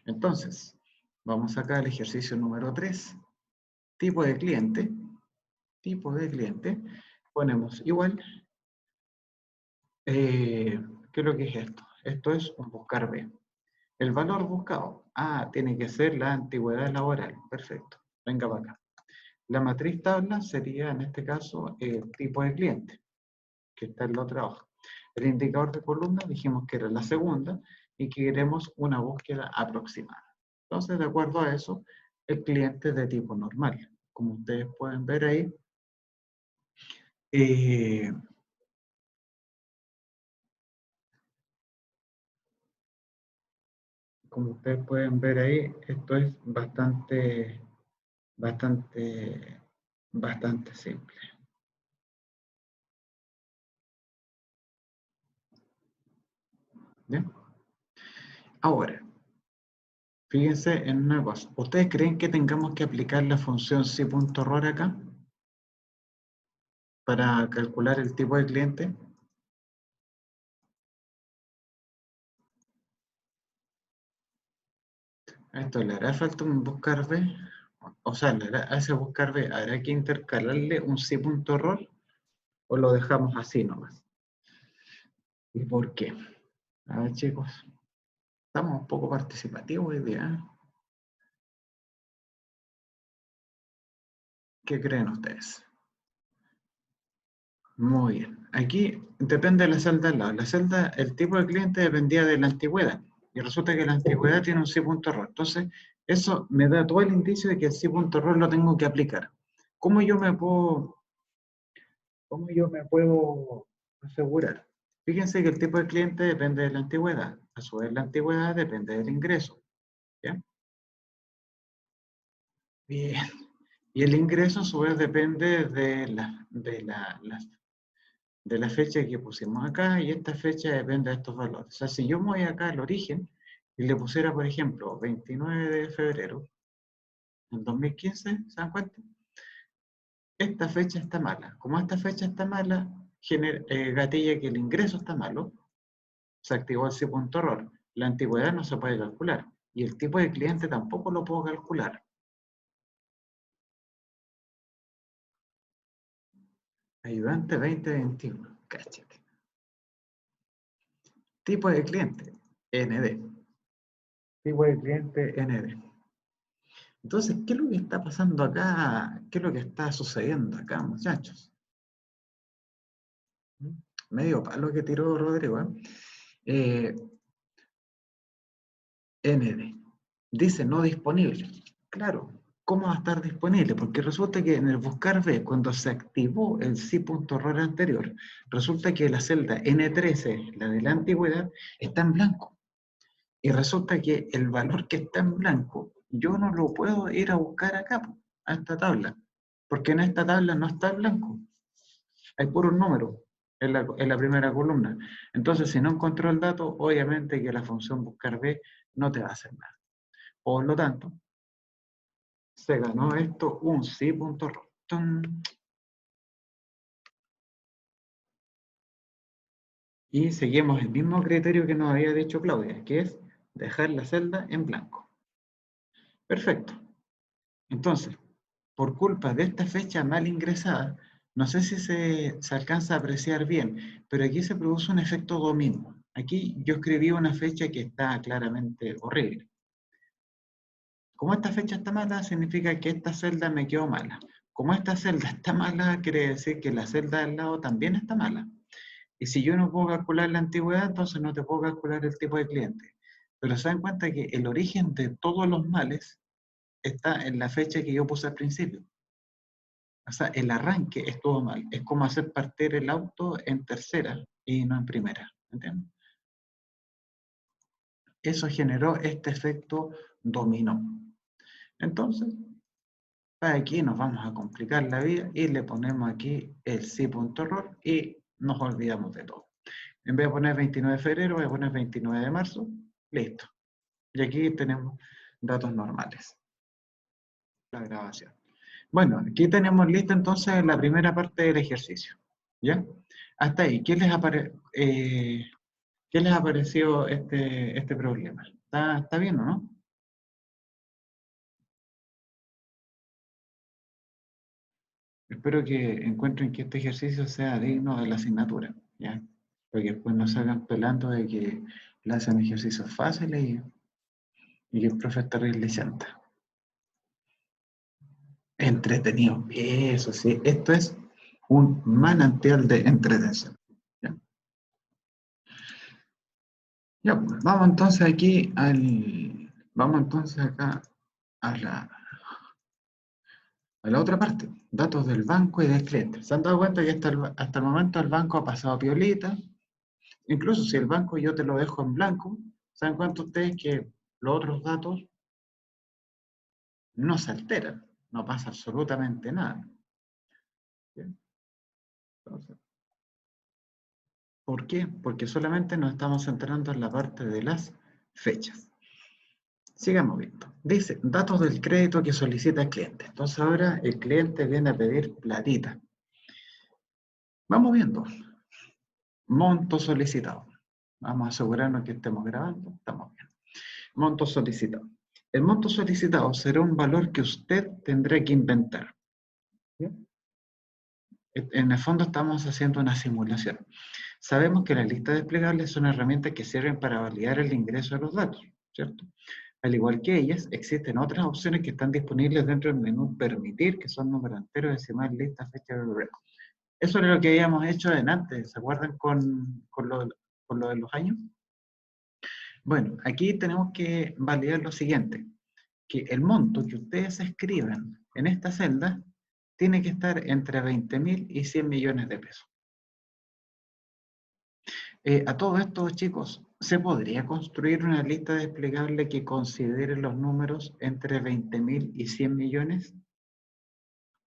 Entonces, vamos acá al ejercicio número 3, tipo de cliente, ponemos igual, ¿qué es lo que es esto? Esto es un buscar B. El valor buscado, tiene que ser la antigüedad laboral, perfecto, venga para acá. La matriz tabla sería, en este caso, el tipo de cliente, que está en la otra hoja. El indicador de columna dijimos que era la segunda y que queremos una búsqueda aproximada. Entonces, de acuerdo a eso, el cliente es de tipo normal. Como ustedes pueden ver ahí, eh, esto es bastante, bastante simple. ¿Bien? Ahora, fíjense en una cosa. ¿Ustedes creen que tengamos que aplicar la función si.error acá para calcular el tipo de cliente? A esto le hará falta un buscar B. O sea, a ese buscar B habrá que intercalarle un si.error o lo dejamos así nomás. ¿Y por qué? A ver, chicos, estamos un poco participativos hoy día, ¿eh? ¿Qué creen ustedes? Muy bien. Aquí depende de la celda al lado. La celda, el tipo de cliente dependía de la antigüedad. Y resulta que la antigüedad tiene un si.error. Entonces, eso me da todo el indicio de que el si.error lo tengo que aplicar. ¿Cómo yo me puedo, cómo yo me puedo asegurar? Fíjense que el tipo de cliente depende de la antigüedad. A su vez, la antigüedad depende del ingreso. ¿Bien? Bien. Y el ingreso, a su vez, depende de la fecha que pusimos acá, y esta fecha depende de estos valores. O sea, si yo me voy acá al origen y le pusiera, por ejemplo, 29 de febrero del 2015, ¿se dan cuenta? Esta fecha está mala. Como esta fecha está mala, gatilla que el ingreso está malo, se activó el si.error. La antigüedad no se puede calcular. Y el tipo de cliente tampoco lo puedo calcular. Ayudante 2021. Cáchate. Tipo de cliente, ND. Tipo de cliente, ND. Entonces, ¿qué es lo que está pasando acá? ¿Qué es lo que está sucediendo acá, muchachos? Medio palo que tiró Rodrigo, ¿eh? ND. Dice no disponible. Claro, ¿cómo va a estar disponible? Porque resulta que en el buscar B, cuando se activó el si.error anterior, resulta que la celda N13, la de la antigüedad, está en blanco. Y resulta que el valor que está en blanco, yo no lo puedo ir a buscar acá, a esta tabla, porque en esta tabla no está en blanco. Hay puros números en la primera columna. Entonces, si no encontró el dato, obviamente que la función buscar B no te va a hacer nada. Por lo tanto, se ganó esto un si.error. Y seguimos el mismo criterio que nos había dicho Claudia, que es dejar la celda en blanco. Perfecto. Entonces, por culpa de esta fecha mal ingresada, no sé si se alcanza a apreciar bien, pero aquí se produce un efecto dominó. Aquí yo escribí una fecha que está claramente horrible. Como esta fecha está mala, significa que esta celda me quedó mala. Como esta celda está mala, quiere decir que la celda del lado también está mala. Y si yo no puedo calcular la antigüedad, entonces no te puedo calcular el tipo de cliente. Pero se dan cuenta que el origen de todos los males está en la fecha que yo puse al principio. O sea, el arranque estuvo mal. Es como hacer partir el auto en tercera y no en primera. ¿Entiendes? Eso generó este efecto dominó. Entonces, aquí nos vamos a complicar la vida y le ponemos aquí el si.error y nos olvidamos de todo. En vez de poner 29 de febrero, voy a poner 29 de marzo, listo. Y aquí tenemos datos normales. La grabación. Bueno, aquí tenemos lista entonces la primera parte del ejercicio. ¿Ya? Hasta ahí, ¿qué les ha parecido este problema? ¿Está bien o no? Espero que encuentren que este ejercicio sea digno de la asignatura, ¿ya? Porque después no salgan pelando de que le hacen ejercicios fáciles y que el profe está realizando. Entretenido, eso sí, esto es un manantial de entretención. ¿Ya? Ya, pues, vamos entonces aquí vamos entonces acá a la otra parte, datos del banco y del cliente. ¿Se han dado cuenta que hasta el momento el banco ha pasado piolita? Incluso si el banco yo te lo dejo en blanco, ¿se dan cuenta ustedes que los otros datos no se alteran? No pasa absolutamente nada. ¿Bien? Entonces, ¿por qué? Porque solamente nos estamos centrando en la parte de las fechas. Sigamos viendo. Dice, datos del crédito que solicita el cliente. Entonces ahora el cliente viene a pedir platita. Vamos viendo. Monto solicitado. Vamos a asegurarnos que estemos grabando. Estamos bien. Monto solicitado. El monto solicitado será un valor que usted tendrá que inventar. ¿Bien? En el fondo estamos haciendo una simulación. Sabemos que las listas desplegables son herramientas que sirven para validar el ingreso de los datos, ¿cierto? Al igual que ellas, existen otras opciones que están disponibles dentro del menú Permitir, que son números enteros, decimal, lista, fecha, bla. Eso era lo que habíamos hecho antes, ¿se acuerdan con lo de los años? Bueno, aquí tenemos que validar lo siguiente, que el monto que ustedes escriban en esta celda tiene que estar entre 20.000 y 100 millones de pesos. A todo esto, chicos, ¿se podría construir una lista desplegable que considere los números entre 20.000 y 100 millones?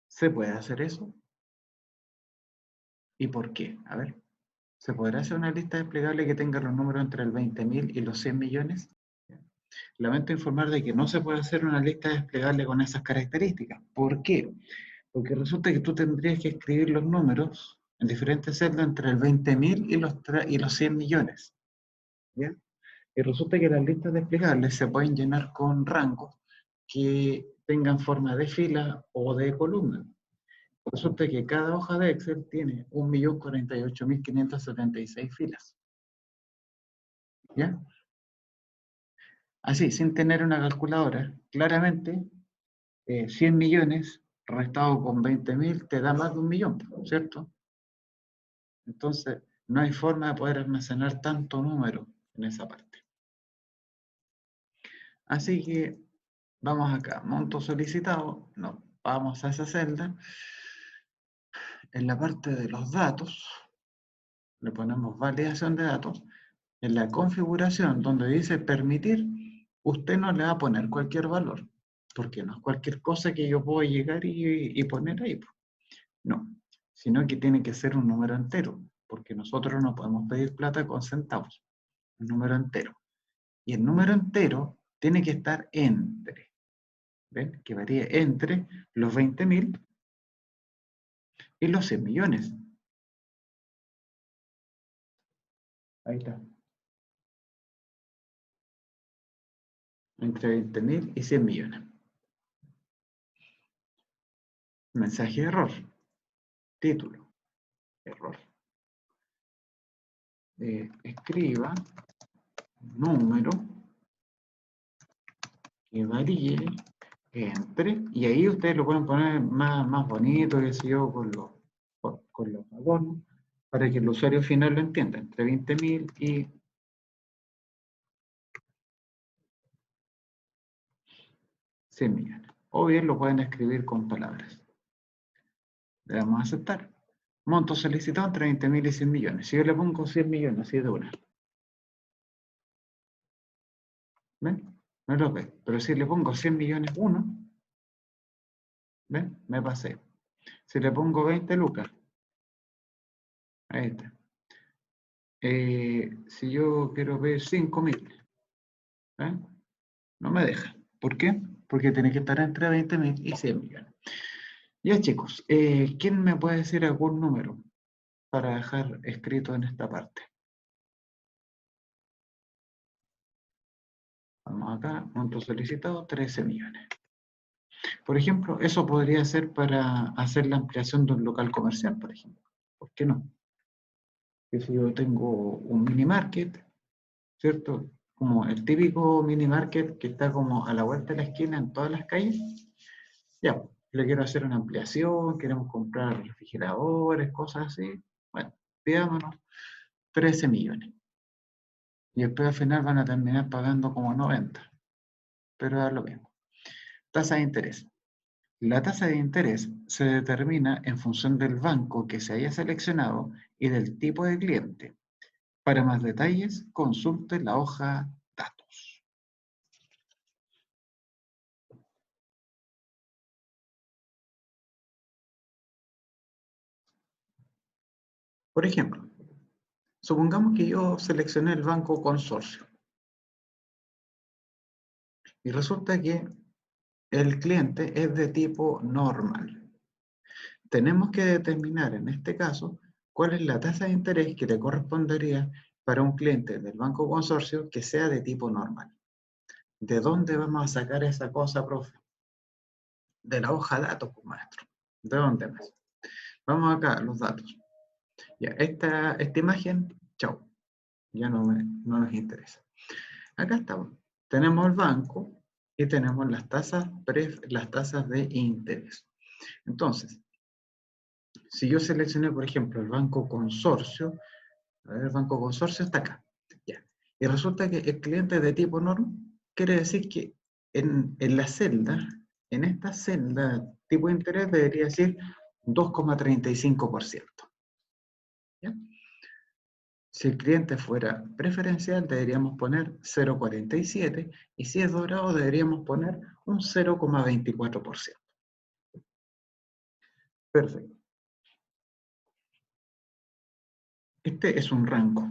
¿Se puede hacer eso? ¿Y por qué? A ver, ¿se podrá hacer una lista desplegable que tenga los números entre el 20.000 y los 100 millones? Lamento informar de que no se puede hacer una lista desplegable con esas características. ¿Por qué? Porque resulta que tú tendrías que escribir los números en diferentes celdas entre el 20.000 y los 100 millones. ¿Bien? Y resulta que las listas desplegables se pueden llenar con rangos que tengan forma de fila o de columna. Resulta que cada hoja de Excel tiene 1.048.576 filas. ¿Ya? Así, sin tener una calculadora, claramente 100 millones restado con 20.000 te da más de 1.000.000, ¿cierto? Entonces, no hay forma de poder almacenar tanto número en esa parte. Así que vamos acá, monto solicitado, no, vamos a esa celda. En la parte de los datos, le ponemos validación de datos. En la configuración, donde dice permitir, usted no le va a poner cualquier valor, porque no es cualquier cosa que yo puedo llegar y poner ahí. No, sino que tiene que ser un número entero, porque nosotros no podemos pedir plata con centavos, un número entero. Y el número entero tiene que estar entre, ¿ven? Que varía entre los 20.000 y los 100 millones. Ahí está. Entre 20.000 y 100 millones. Mensaje de error. Título. Error. Escriba número que varíe entre, y ahí ustedes lo pueden poner más bonito, que sé yo, con los adornos, para que el usuario final lo entienda, entre 20.000 y 100 millones. O bien lo pueden escribir con palabras. Le damos a aceptar. Monto solicitado entre 20.000 y 100 millones. Si yo le pongo 100 millones, así de una. ¿Ven? No lo ve. Pero si le pongo 100 millones 1, ¿ven? Me pasé. Si le pongo 20 lucas, Ahí está. Si yo quiero ver 5.000, ¿eh? No me deja. ¿Por qué? Porque tiene que estar entre 20.000 y 100 millones. Ya chicos, ¿quién me puede decir algún número para dejar escrito en esta parte? Vamos acá, monto solicitado, 13 millones. Por ejemplo, eso podría ser para hacer la ampliación de un local comercial, por ejemplo. ¿Por qué no? Que si yo tengo un mini market, ¿cierto? Como el típico mini market que está como a la vuelta de la esquina en todas las calles, ya, le quiero hacer una ampliación, queremos comprar refrigeradores, cosas así. Bueno, pidámonos 13 millones. Y después al final van a terminar pagando como 90, pero da lo mismo. Tasa de interés. La tasa de interés se determina en función del banco que se haya seleccionado y del tipo de cliente. Para más detalles, consulte la hoja Datos. Por ejemplo, supongamos que yo seleccioné el banco Consorcio y resulta que el cliente es de tipo normal. Tenemos que determinar en este caso cuál es la tasa de interés que le correspondería para un cliente del banco Consorcio que sea de tipo normal. ¿De dónde vamos a sacar esa cosa, profe? De la hoja datos, pues, maestro. ¿De dónde más? Vamos acá, los datos. Ya, esta imagen, chao, ya no nos interesa. Acá estamos. Tenemos el banco y tenemos las tasas de interés. Entonces, si yo seleccioné, por ejemplo, el banco consorcio, a ver, el banco consorcio está acá. Ya. Y resulta que el cliente es de tipo normal, quiere decir que en la celda, en esta celda, tipo de interés debería decir 2,35%. ¿Ya? Si el cliente fuera preferencial, deberíamos poner 0,47 y si es dorado, deberíamos poner un 0,24%. Perfecto. Este es un rango.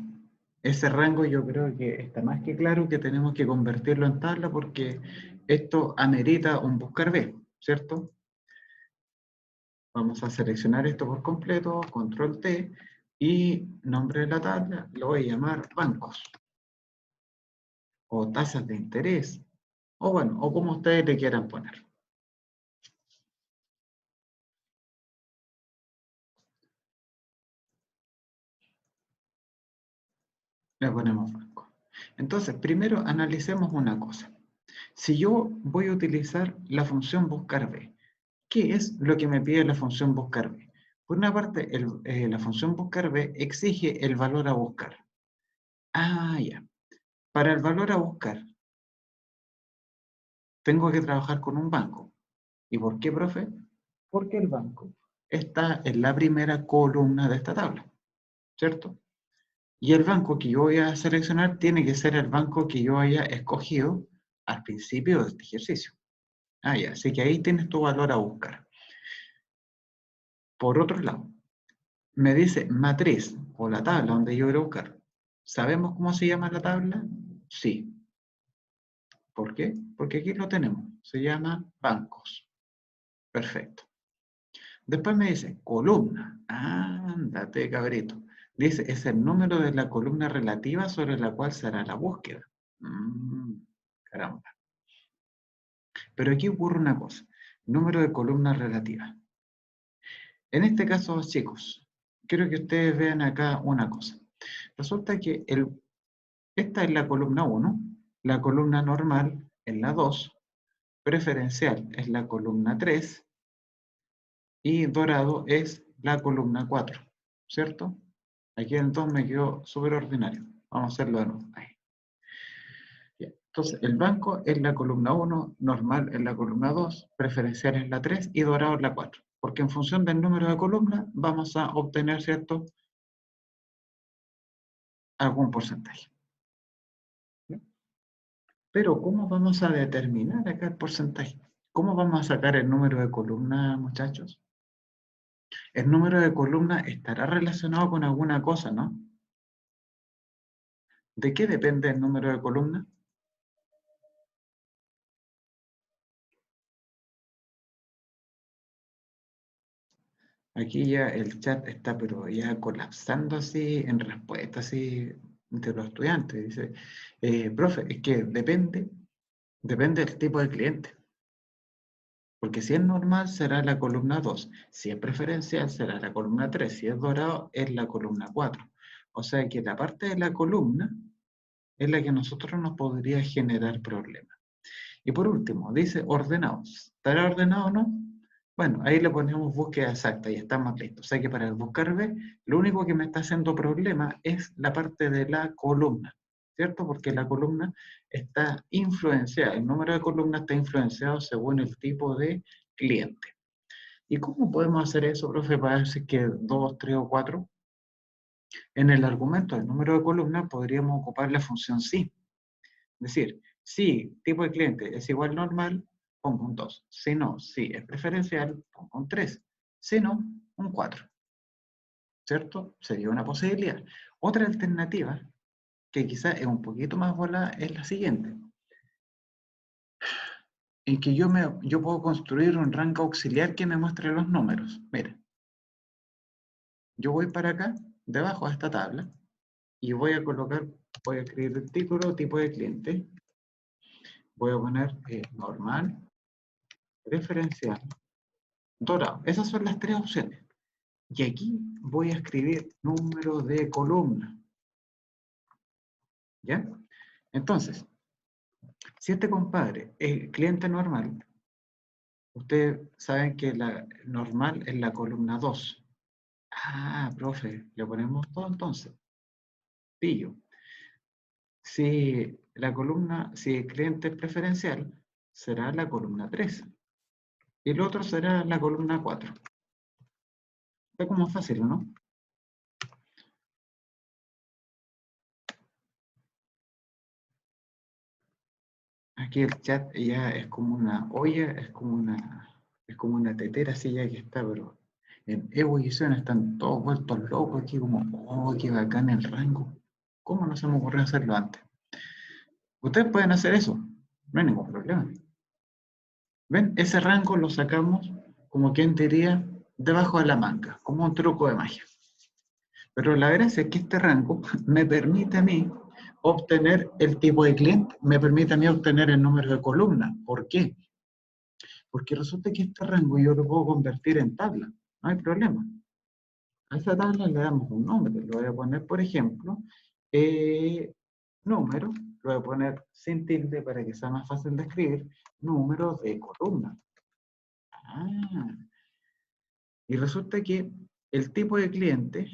Ese rango yo creo que está más que claro que tenemos que convertirlo en tabla porque esto amerita un buscar B, ¿cierto? Vamos a seleccionar esto por completo, control T, y nombre de la tabla lo voy a llamar bancos, o tasas de interés, o bueno, o como ustedes le quieran poner. Le ponemos banco. Entonces, primero analicemos una cosa. Si yo voy a utilizar la función buscar B, ¿qué es lo que me pide la función buscar B? Por una parte, la función buscar B exige el valor a buscar. Ah, ya. Para el valor a buscar, tengo que trabajar con un banco. ¿Y por qué, profe? Porque el banco está en la primera columna de esta tabla, ¿cierto? Y el banco que yo voy a seleccionar tiene que ser el banco que yo haya escogido al principio de este ejercicio. Ah, ya, así que ahí tienes tu valor a buscar. Por otro lado, me dice matriz o la tabla donde yo quiero buscar. ¿Sabemos cómo se llama la tabla? Sí. ¿Por qué? Porque aquí lo tenemos. Se llama bancos. Perfecto. Después me dice columna. Ándate, cabrito. Dice, es el número de la columna relativa sobre la cual será la búsqueda. Caramba. Pero aquí ocurre una cosa. Número de columnas relativas. En este caso, chicos, quiero que ustedes vean acá una cosa. Resulta que esta es la columna 1, la columna normal es la 2, preferencial es la columna 3 y dorado es la columna 4, ¿cierto? Aquí entonces me quedó súper ordinario. Vamos a hacerlo de nuevo. Ahí. Bien. Entonces, el banco es la columna 1, normal es la columna 2, preferencial es la 3 y dorado es la 4. Porque en función del número de columnas vamos a obtener, ¿cierto?, algún porcentaje. Pero, ¿cómo vamos a determinar acá el porcentaje? ¿Cómo vamos a sacar el número de columnas, muchachos? El número de columna estará relacionado con alguna cosa, ¿no? ¿De qué depende el número de columna? Aquí ya el chat está pero ya colapsando así en respuesta así de los estudiantes. Dice, profe, es que depende del tipo de cliente. Porque si es normal será la columna 2, si es preferencial será la columna 3, si es dorado es la columna 4. O sea que la parte de la columna es la que a nosotros nos podría generar problemas. Y por último, dice ordenados. ¿Estará ordenado o no? Bueno, ahí le ponemos búsqueda exacta y estamos listos. O sea que para el buscar B, lo único que me está haciendo problema es la parte de la columna, ¿cierto? Porque la columna está influenciada, el número de columnas está influenciado según el tipo de cliente. ¿Y cómo podemos hacer eso, profe, para decir que 2, 3 o 4? En el argumento del número de columnas podríamos ocupar la función sí. Es decir, si tipo de cliente es igual normal, pongo un 2. Si no, si es preferencial, pongo un 3. Si no, un 4. ¿Cierto? Sería una posibilidad. Otra alternativa, que quizás es un poquito más volada, es la siguiente. En que yo puedo construir un rango auxiliar que me muestre los números. Miren, yo voy para acá, debajo de esta tabla, y voy a colocar, voy a escribir el título, tipo de cliente. Voy a poner normal, preferencial, dorado. Esas son las tres opciones. Y aquí voy a escribir número de columna. ¿Ya? Entonces, si este compadre es cliente normal, ustedes saben que la normal es la columna 2. Ah, profe, le ponemos todo entonces. Pillo. Si el cliente es preferencial, será la columna 3. Y el otro será la columna 4. Está como fácil, ¿no? Aquí el chat ya es como una olla, es como una tetera así ya que está, pero en ebullición están todos vueltos locos aquí como, oh, qué bacán el rango. ¿Cómo no se me ocurrió hacerlo antes? Ustedes pueden hacer eso, no hay ningún problema. ¿Ven? Ese rango lo sacamos, como quien diría, debajo de la manga, como un truco de magia. Pero la gracia es que este rango me permite a mí obtener el tipo de cliente, me permite a mí obtener el número de columna. ¿Por qué? Porque resulta que este rango yo lo puedo convertir en tabla, no hay problema. A esa tabla le damos un nombre, le voy a poner, por ejemplo, número, lo voy a poner sin tilde para que sea más fácil de escribir, número de columna. Ah, y resulta que el tipo de cliente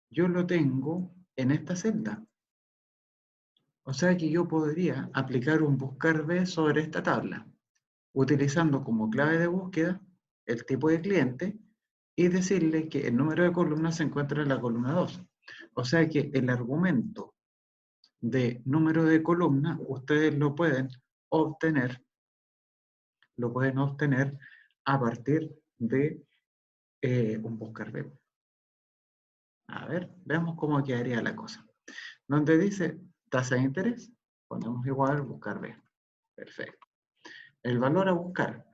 yo lo tengo en esta celda. O sea que yo podría aplicar un buscar B sobre esta tabla, utilizando como clave de búsqueda el tipo de cliente y decirle que el número de columnas se encuentra en la columna 2. O sea que el argumento de número de columna ustedes lo pueden obtener a partir de un buscar B. A ver, veamos cómo quedaría la cosa. Donde dice tasa de interés, ponemos igual buscar B. Perfecto. El valor a buscar.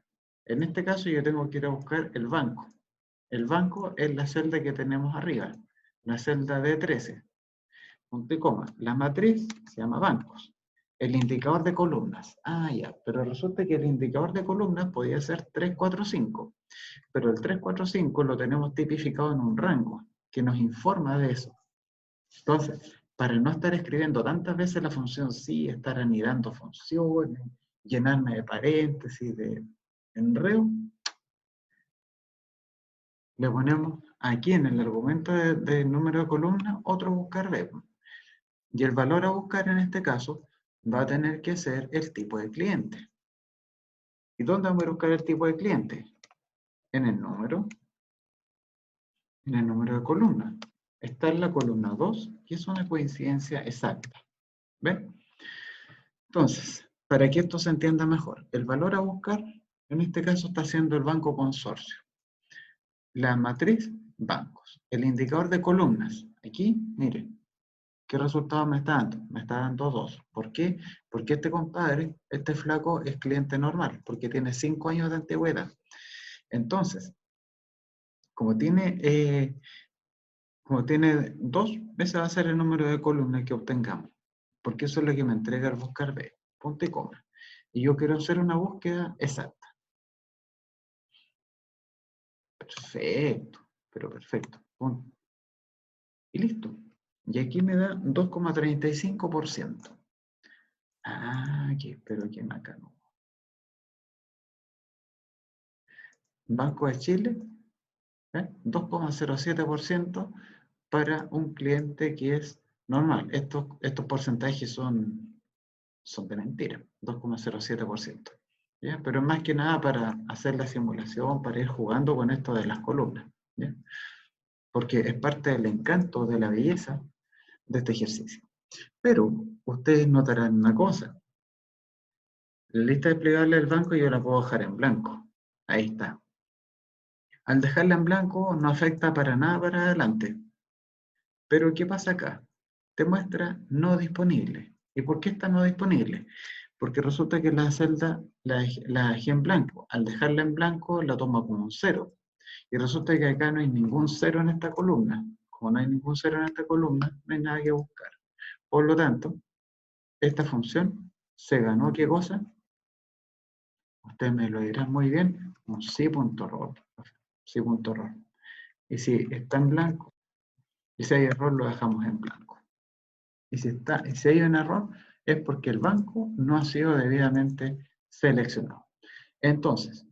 En este caso yo tengo que ir a buscar el banco. El banco es la celda que tenemos arriba, la celda D13. Punto y coma. La matriz se llama bancos. El indicador de columnas. Ah, ya. Pero resulta que el indicador de columnas podía ser 3, 4, 5. Pero el 3, 4, 5 lo tenemos tipificado en un rango que nos informa de eso. Entonces, para no estar escribiendo tantas veces la función sí, estar anidando funciones, llenarme de paréntesis, de enredo, le ponemos aquí en el argumento de número de columna otro buscar B. Y el valor a buscar en este caso va a tener que ser el tipo de cliente. ¿Y dónde vamos a buscar el tipo de cliente? En el número de columna. Está en la columna 2 y es una coincidencia exacta. ¿Ven? Entonces, para que esto se entienda mejor, el valor a buscar en este caso está siendo el banco consorcio. la matriz, bancos. El indicador de columnas, aquí, miren, ¿qué resultado me está dando? Me está dando 2. ¿Por qué? Porque este compadre, este flaco, es cliente normal, porque tiene 5 años de antigüedad. Entonces, como tiene 2, ese va a ser el número de columnas que obtengamos, porque eso es lo que me entrega el buscar B, punto y coma. Y yo quiero hacer una búsqueda exacta. Perfecto, pero perfecto. Punto. Y listo. Y aquí me da 2,35%. Ah, pero qué macano. Banco de Chile, 2,07% para un cliente que es normal. Estos porcentajes son de mentira, 2,07%. ¿Ya? Pero más que nada para hacer la simulación, para ir jugando con esto de las columnas. ¿Ya? Porque es parte del encanto, de la belleza de este ejercicio. Pero ustedes notarán una cosa. La lista desplegable del banco yo la puedo dejar en blanco. Ahí está. Al dejarla en blanco no afecta para nada para adelante. Pero ¿qué pasa acá? Te muestra no disponible. ¿Y por qué está no disponible? Porque resulta que la celda la dejé en blanco. Al dejarla en blanco la toma como un 0. Y resulta que acá no hay ningún 0 en esta columna. Como no hay ningún 0 en esta columna, no hay nada que buscar. Por lo tanto, esta función se ganó, ¿qué cosa? Ustedes me lo dirán muy bien, un sí.error. Sí.error. Y si está en blanco, y si hay error, lo dejamos en blanco. Y si hay un error, es porque el banco no ha sido debidamente seleccionado. Entonces,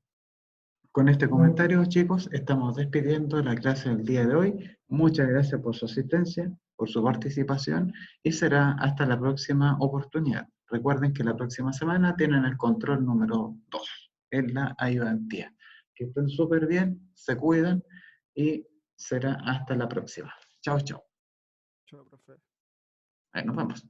con este comentario, chicos, estamos despidiendo la clase del día de hoy. Muchas gracias por su asistencia, por su participación y será hasta la próxima oportunidad. Recuerden que la próxima semana tienen el control número 2 en la ayudantía. Que estén súper bien, se cuidan y será hasta la próxima. Chao, chao. Chao, profe. Ahí nos vemos.